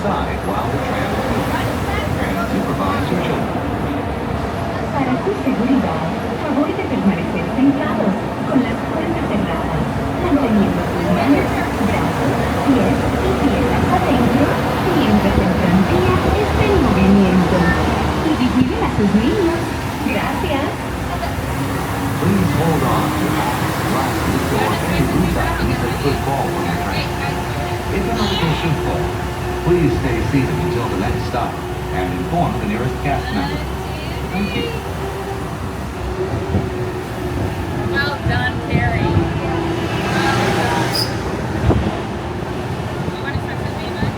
inside while the tram is moving. And supervise your children. Para su seguridad, favor de permanecer sentados, con las puertas cerradas, manteniendo sus manos, brazos, pies y piernas adentro, mientras el tranvía esté en movimiento. Y vigilen a sus niños. Gracias. Please hold on to hats, glasses, or any loose items that could fall from the tram. If an article should fall, please stay seated until the next stop and inform the nearest cast member. Thank you. Well done, Terry. Well done. You want to start with me, bud?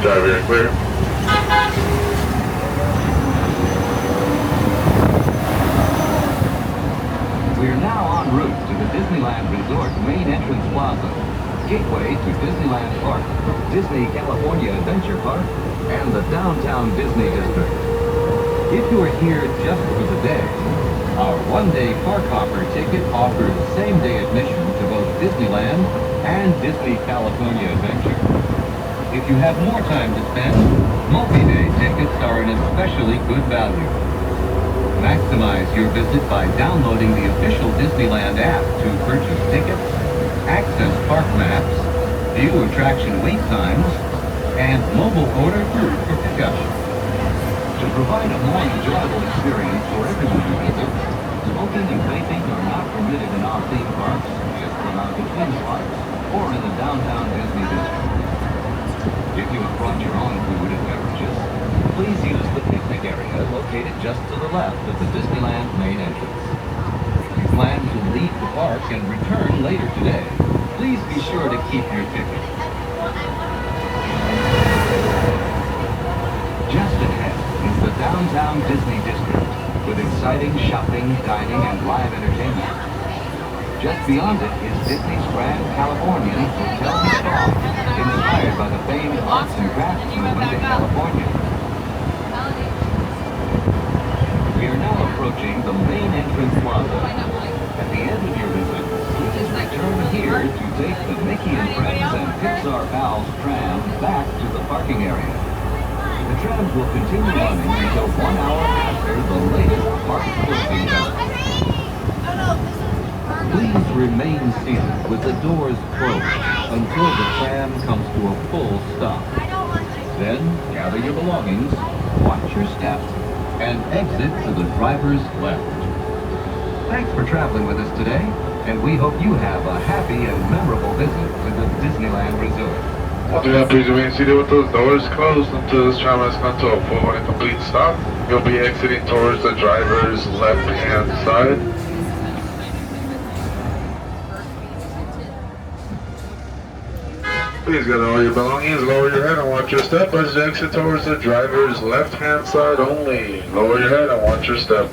Driver, you're clear. We're now en route to the Disneyland Resort Main Entrance Plaza, gateway to Disneyland Park, Disney California Adventure Park, and the downtown Disney District. If you are here just for the day, our one-day Park Hopper ticket offers same-day admission to both Disneyland and Disney California Adventure. If you have more time to spend, multi-day tickets are an especially good value. Maximize your visit by downloading the official Disneyland app to purchase tickets, access park maps, view attraction wait times, and mobile order food for pickup. To provide a more enjoyable experience for everyone who visits, smoking and vaping are not permitted in our theme parks, just allowed between the parks, or in the downtown Disney District. If you have brought your own food and beverages, please use the picnic area located just to the left of the Disneyland Main Entrance. If you plan to leave the park and return later today, please be sure to keep your ticket. Just ahead is the downtown Disney District with exciting shopping, dining, and live entertainment. Just beyond it is Disney's Grand Californian Hotel and Spa, inspired by the famed arts and crafts movement in California. We are now approaching the main entrance plaza. At the end of your visit, please return here to take the Mickey and Friends and Pixar Pals tram back to the parking area. The trams will continue running until 1 hour after the latest park closing time. Please remain seated with the doors closed until the tram comes to a full stop. Then gather your belongings, watch your steps, and exit to the driver's left. Thanks for traveling with us today, and we hope you have a happy and memorable visit to the Disneyland Resort. Do not please remain seated with those doors closed until this tram has come to a full and complete stop. You'll be exiting towards the driver's left-hand side. Please gather all your belongings, lower your head and watch your step as you exit towards the driver's left-hand side only. Lower your head and watch your step.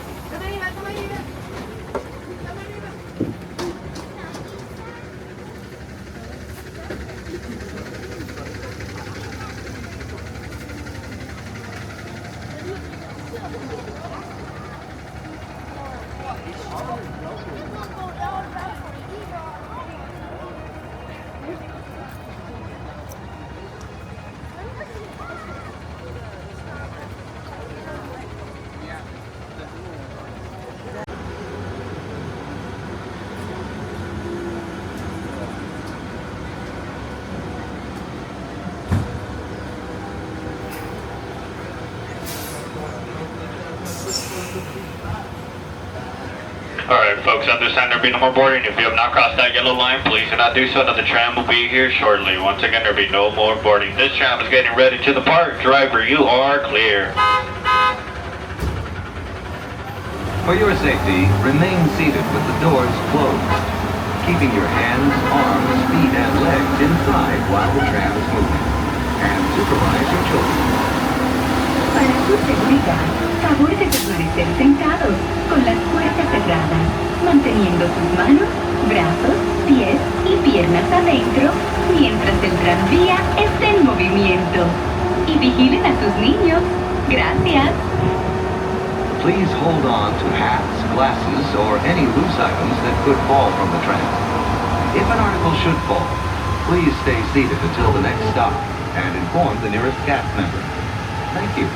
Alright folks, understand there will be no more boarding. If you have not crossed that yellow line, please do not do so. Now the tram will be here shortly. Once again, there will be no more boarding. This tram is getting ready to depart. Driver, you are clear. For your safety, remain seated with the doors closed, keeping your hands, arms, feet, and legs inside while the tram is moving. And supervise your children. Para su seguridad, favor de permanecer sentados, con las puertas cerradas, manteniendo sus manos, brazos, pies y piernas adentro, mientras el tranvía esté en movimiento. Y vigilen a sus niños. Gracias. Please hold on to hats, glasses, or any loose items that could fall from the tram. If an article should fall, please stay seated until the next stop and inform the nearest cast member. Thank you.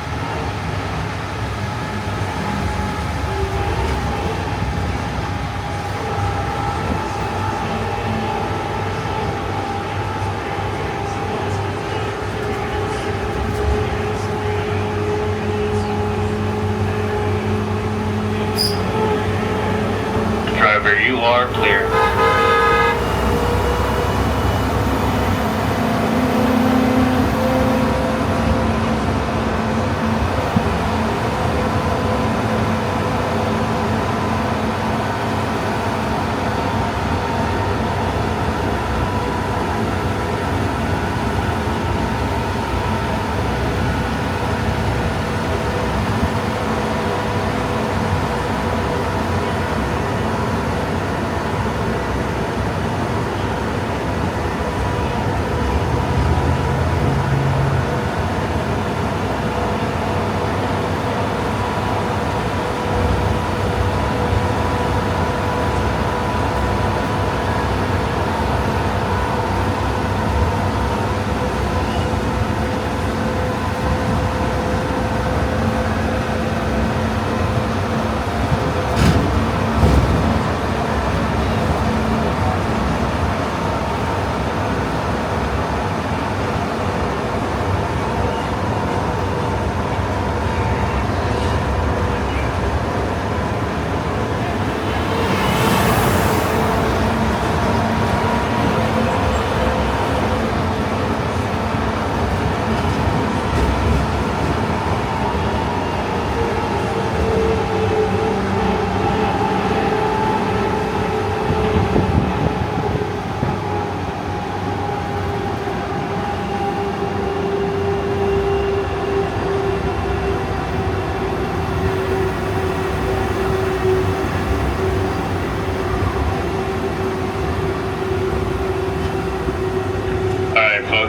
Driver, you are clear.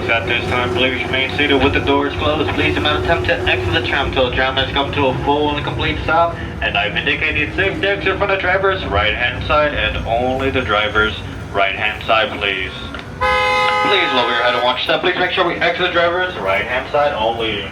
At this time, please remain seated with the doors closed. Please do not attempt to exit the tram until the tram has come to a full and complete stop. And I've indicated safe exit from the driver's right hand side and only the driver's right hand side, please. Please lower your head and watch step. Please make sure we exit the driver's right hand side only.